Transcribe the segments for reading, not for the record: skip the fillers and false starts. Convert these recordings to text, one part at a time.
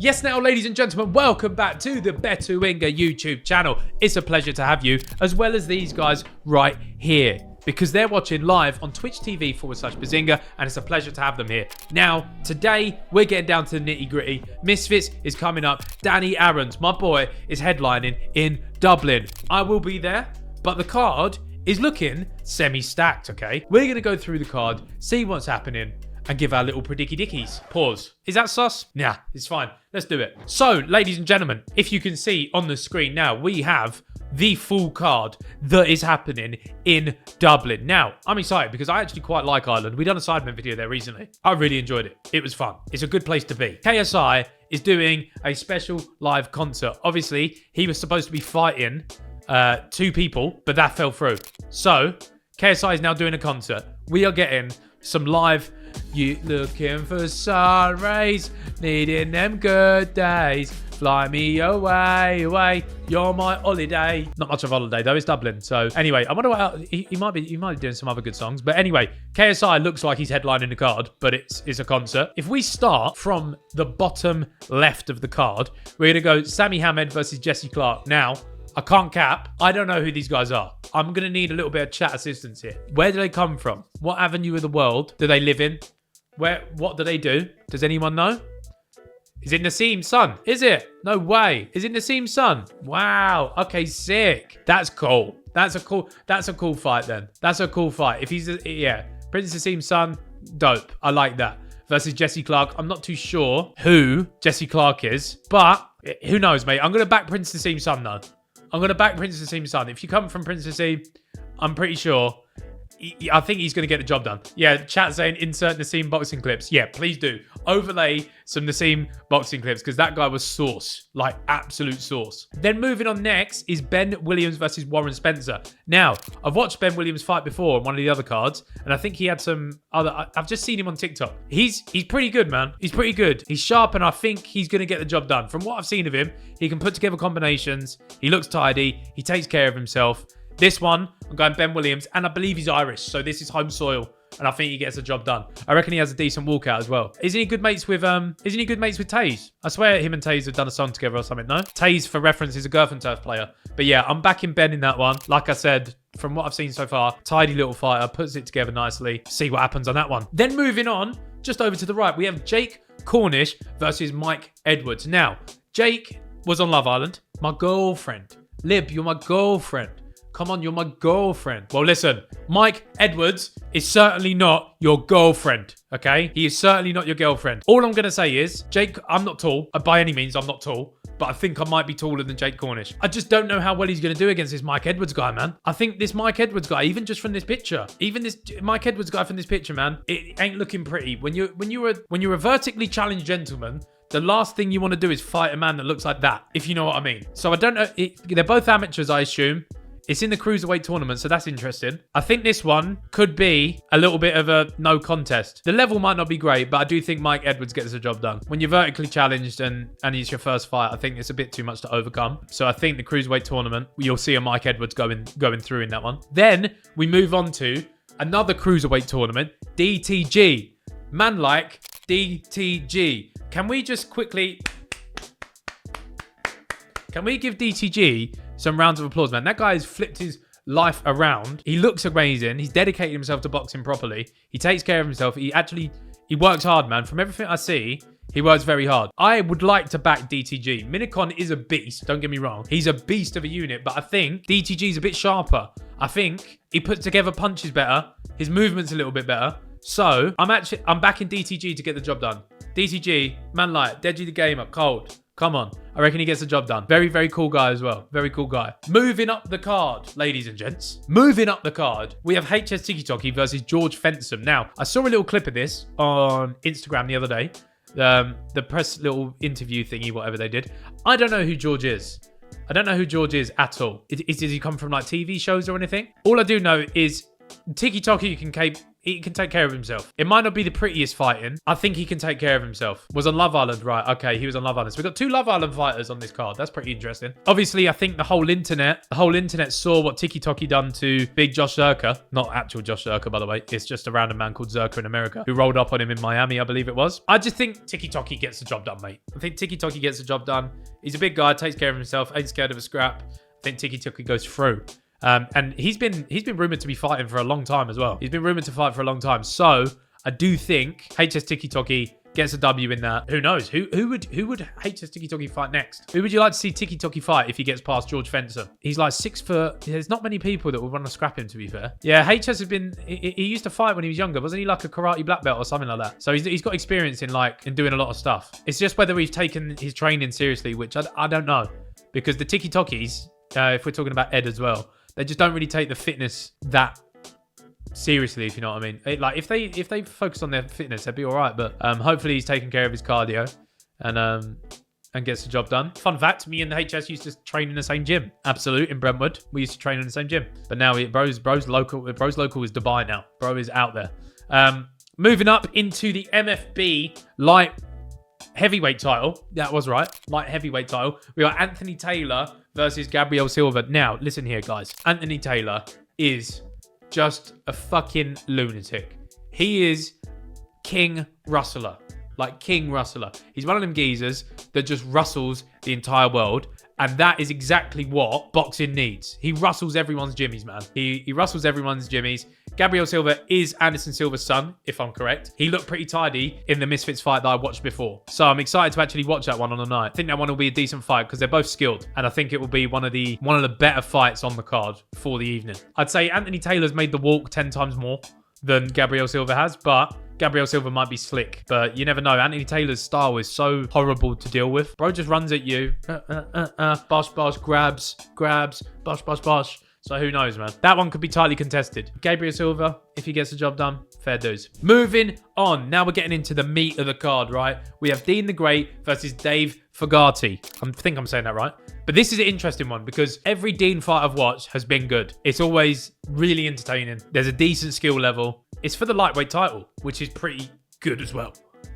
Yes, now, ladies and gentlemen, welcome back to the Behzinga YouTube channel. It's a pleasure to have you, as well as these guys right here, because they're watching live on Twitch TV/Behzinga, and it's a pleasure to have them here. Now, today, we're getting down to the nitty-gritty. Misfits is coming up. Danny Aarons, my boy, is headlining in Dublin. I will be there, but the card is looking semi-stacked, okay? We're going to go through the card, see what's happening, and give our little predicky-dickies. Pause. Is that sus? Nah, it's fine. Let's do it. So, ladies and gentlemen, if you can see on the screen now, we have the full card that is happening in Dublin. Now, I'm excited because I actually quite like Ireland. We done a Sidemen video there recently. I really enjoyed it. It was fun. It's a good place to be. KSI is doing a special live concert. Obviously, he was supposed to be fighting two people, but that fell through. So, KSI is now doing a concert. We are getting some live... You looking for sun rays, needing them good days. Fly me away, away. You're my holiday. Not much of a holiday though. It's Dublin. So anyway, I wonder what he might be doing some other good songs. But anyway, KSI looks like he's headlining the card, but it's a concert. If we start from the bottom left of the card, we're gonna go Sammy Hamed versus Jesse Clark. Now, I can't cap. I don't know who these guys are. I'm going to need a little bit of chat assistance here. Where do they come from? What avenue of the world do they live in? What do they do? Does anyone know? Is it Nassim's son? Is it? No way. Is it Nassim's son? Wow. Okay, sick. That's cool. That's a cool fight then. That's a cool fight. If he's, yeah. Prince Nassim's son, dope. I like that. Versus Jesse Clark. I'm not too sure who Jesse Clark is, but who knows, mate. I'm going to back Prince Nassim's son though. I'm going to back Prince Nassim's son. If you come from Prince Nassim, I'm pretty sure. I think he's going to get the job done. Yeah, chat saying insert Nassim boxing clips. Yeah, please do. Overlay some Nassim boxing clips because that guy was sauce. Like, absolute sauce. Then moving on next is Ben Williams versus Warren Spencer. Now, I've watched Ben Williams fight before on one of the other cards, and I think he had some other... I've just seen him on TikTok. He's pretty good, man. He's pretty good. He's sharp, and I think he's going to get the job done. From what I've seen of him, he can put together combinations. He looks tidy. He takes care of himself. This one, I'm going Ben Williams, and I believe he's Irish, so this is home soil, and I think he gets the job done. I reckon he has a decent walkout as well. Isn't he good mates with Taze? I swear him and Taze have done a song together or something, no? Taze, for reference, is a Girth and Turf player. But yeah, I'm backing Ben in that one. Like I said, from what I've seen so far, tidy little fighter, puts it together nicely. See what happens on that one. Then moving on, just over to the right, we have Jake Cornish versus Mike Edwards. Now, Jake was on Love Island. My girlfriend. Lib, you're my girlfriend. Come on, you're my girlfriend. Well, listen, Mike Edwards is certainly not your girlfriend, okay? He is certainly not your girlfriend. All I'm going to say is, Jake, I'm not tall. By any means, I'm not tall. But I think I might be taller than Jake Cornish. I just don't know how well he's going to do against this Mike Edwards guy, man. I think this Mike Edwards guy, even just from this picture, even this Mike Edwards guy from this picture, man, it ain't looking pretty. When you're a vertically challenged gentleman, the last thing you want to do is fight a man that looks like that, if you know what I mean. So I don't know. They're both amateurs, I assume. It's in the Cruiserweight tournament, so that's interesting. I think this one could be a little bit of a no contest. The level might not be great, but I do think Mike Edwards gets the job done. When you're vertically challenged and it's your first fight, I think it's a bit too much to overcome. So I think the Cruiserweight tournament, you'll see a Mike Edwards going through in that one. Then we move on to another Cruiserweight tournament, DTG. Man like DTG. Can we just quickly... Can we give DTG some rounds of applause, man? That guy has flipped his life around. He looks amazing. He's dedicated himself to boxing properly. He takes care of himself. He works hard, man. From everything I see, he works very hard. I would like to back DTG. Minikon is a beast. Don't get me wrong. He's a beast of a unit, but I think DTG is a bit sharper. I think he puts together punches better. His movement's a little bit better. So I'm backing DTG to get the job done. DTG, man, like Deji the gamer, cold. Come on. I reckon he gets the job done. Very, very cool guy as well. Very cool guy. Moving up the card, ladies and gents. Moving up the card, we have HS Tiki versus George Fensom. Now, I saw a little clip of this on Instagram the other day. The press little interview thingy, whatever they did. I don't know who George is. I don't know who George is at all. Does he come from like TV shows or anything? All I do know is Tiki he can take care of himself. It might not be the prettiest fighting. I think he can take care of himself. Was on Love Island, right? Okay, he was on Love Island. So we've got 2 Love Island fighters on this card. That's pretty interesting. Obviously, I think the whole internet saw what Tiki Toki done to Big Josh Zerka. Not actual Josh Zerka, by the way. It's just a random man called Zerka in America who rolled up on him in Miami, I believe it was. I just think Tiki Toki gets the job done, mate. I think Tiki Toki gets the job done. He's a big guy, takes care of himself, ain't scared of a scrap. I think Tiki Toki goes through. And he's been rumored to be fighting for a long time as well. He's been rumored to fight for a long time. So I do think HS Tiki Toki gets a W in that. Who knows? Who would HS Tiki Toki fight next? Who would you like to see Tiki Toki fight if he gets past George Fencer? He's like 6 foot. There's not many people that would want to scrap him, to be fair. Yeah, HS has been. He used to fight when he was younger, wasn't he? Like a karate black belt or something like that. So he's got experience in doing a lot of stuff. It's just whether he's taken his training seriously, which I don't know, because the Tiki Tokis, if we're talking about Ed as well, they just don't really take the fitness that seriously, if you know what I mean. If they focus on their fitness, they'd be all right. But hopefully he's taking care of his cardio and gets the job done. Fun fact: me and HS used to train in the same gym. Absolute in Brentwood, we used to train in the same gym. But now bro's local is Dubai now. Bro is out there. Moving up into the MFB light heavyweight title. That was right. Light heavyweight title. We got Anthony Taylor versus Gabriel Silva. Now, listen here, guys. Anthony Taylor is just a fucking lunatic. He is King Rustler. Like King Rustler. He's one of them geezers that just rustles the entire world. And that is exactly what boxing needs. He rustles everyone's jimmies, man. He rustles everyone's jimmies. Gabriel Silva is Anderson Silva's son, if I'm correct. He looked pretty tidy in the Misfits fight that I watched before. So I'm excited to actually watch that one on the night. I think that one will be a decent fight because they're both skilled. And I think it will be one of the better fights on the card for the evening. I'd say Anthony Taylor's made the walk 10 times more than Gabriel Silva has, but Gabriel Silva might be slick, but you never know. Anthony Taylor's style is so horrible to deal with. Bro just runs at you. Bosh, bosh, grabs, bosh, bosh, bosh. So who knows, man? That one could be tightly contested. Gabriel Silva, if he gets the job done, fair dues. Moving on. Now we're getting into the meat of the card, right? We have Dean the Great versus Dave Fogarty. I think I'm saying that right. But this is an interesting one because every Dean fight I've watched has been good. It's always really entertaining. There's a decent skill level. It's for the lightweight title, which is pretty good as well.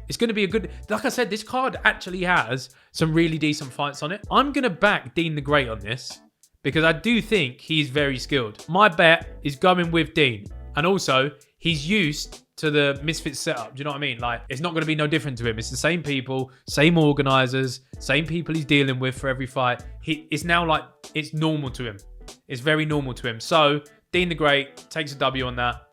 It's going to be a good... Like I said, this card actually has some really decent fights on it. I'm going to back Dean the Great on this because I do think he's very skilled. My bet is going with Dean. And also, he's used to the Misfits setup. Do you know what I mean? Like, it's not going to be no different to him. It's the same people, same organizers, same people he's dealing with for every fight. It's now like, it's normal to him. It's very normal to him. So, Dean the Great takes a W on that.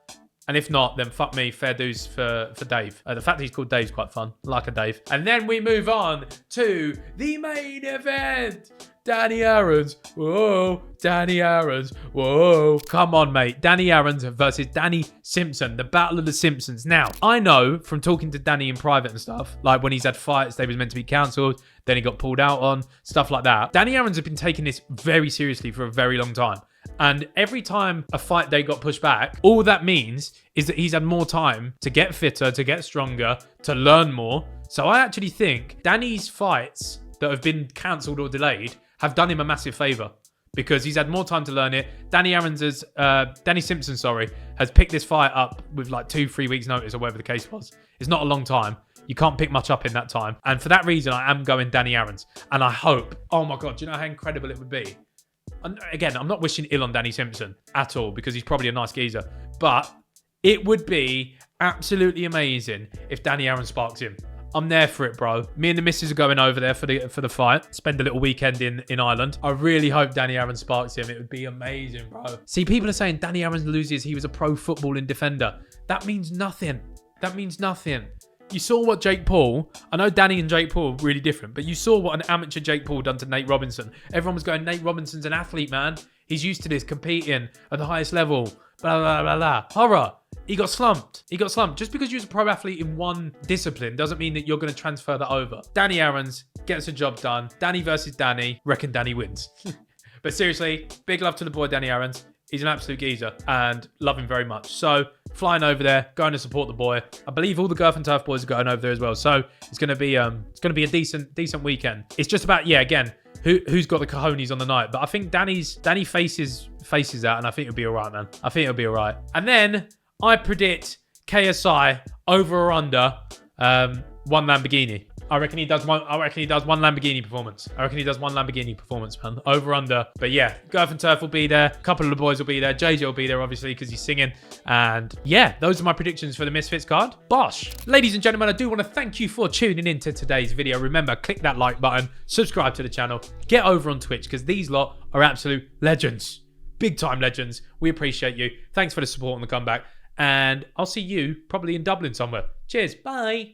And if not, then fuck me, fair dues for Dave. The fact that he's called Dave's quite fun. I like a Dave. And then we move on to the main event. Danny Aaron's. Whoa. Danny Aaron's. Whoa. Come on, mate. Danny Aaron's versus Danny Simpson. The Battle of the Simpsons. Now, I know from talking to Danny in private and stuff, like when he's had fights, they was meant to be cancelled, then he got pulled out on, stuff like that. Danny Aaron's has been taking this very seriously for a very long time. And every time a fight day got pushed back, all that means is that he's had more time to get fitter, to get stronger, to learn more. So I actually think Danny's fights that have been cancelled or delayed have done him a massive favour because he's had more time to learn it. Danny Simpson, has picked this fight up with like 2-3 weeks notice or whatever the case was. It's not a long time. You can't pick much up in that time. And for that reason, I am going Danny Aaron's. And I hope, oh my God, do you know how incredible it would be? And again, I'm not wishing ill on Danny Simpson at all because he's probably a nice geezer. But it would be absolutely amazing if Danny Aaron sparks him. I'm there for it, bro. Me and the missus are going over there for the fight. Spend a little weekend in Ireland. I really hope Danny Aaron sparks him. It would be amazing, bro. See, people are saying Danny Aaron loses. He was a pro footballing defender. That means nothing. That means nothing. You saw what Jake Paul... I know Danny and Jake Paul are really different, but you saw what an amateur Jake Paul done to Nate Robinson. Everyone was going, Nate Robinson's an athlete, man. He's used to this, competing at the highest level. Blah, blah, blah, blah. Horror. He got slumped. Just because you're a pro athlete in one discipline doesn't mean that you're going to transfer that over. Danny Aaron's gets the job done. Danny versus Danny. Reckon Danny wins. But seriously, big love to the boy Danny Aaron's. He's an absolute geezer and love him very much. So flying over there, going to support the boy. I believe all the Girth and Turf boys are going over there as well. So it's going to be a decent weekend. It's just about, yeah, again, who's got the cojones on the night. But I think Danny faces that, and I think it'll be all right, man. I think it'll be all right. And then I predict KSI over or under one Lamborghini. I reckon he does one. I reckon he does one Lamborghini performance. Man. Over under. But yeah, Girth and Turf will be there. A couple of the boys will be there. JJ will be there, obviously, because he's singing. And yeah, those are my predictions for the Misfits card. Bosh. Ladies and gentlemen, I do want to thank you for tuning in to today's video. Remember, click that like button, subscribe to the channel, get over on Twitch, because these lot are absolute legends. Big time legends. We appreciate you. Thanks for the support and the comeback. And I'll see you probably in Dublin somewhere. Cheers. Bye.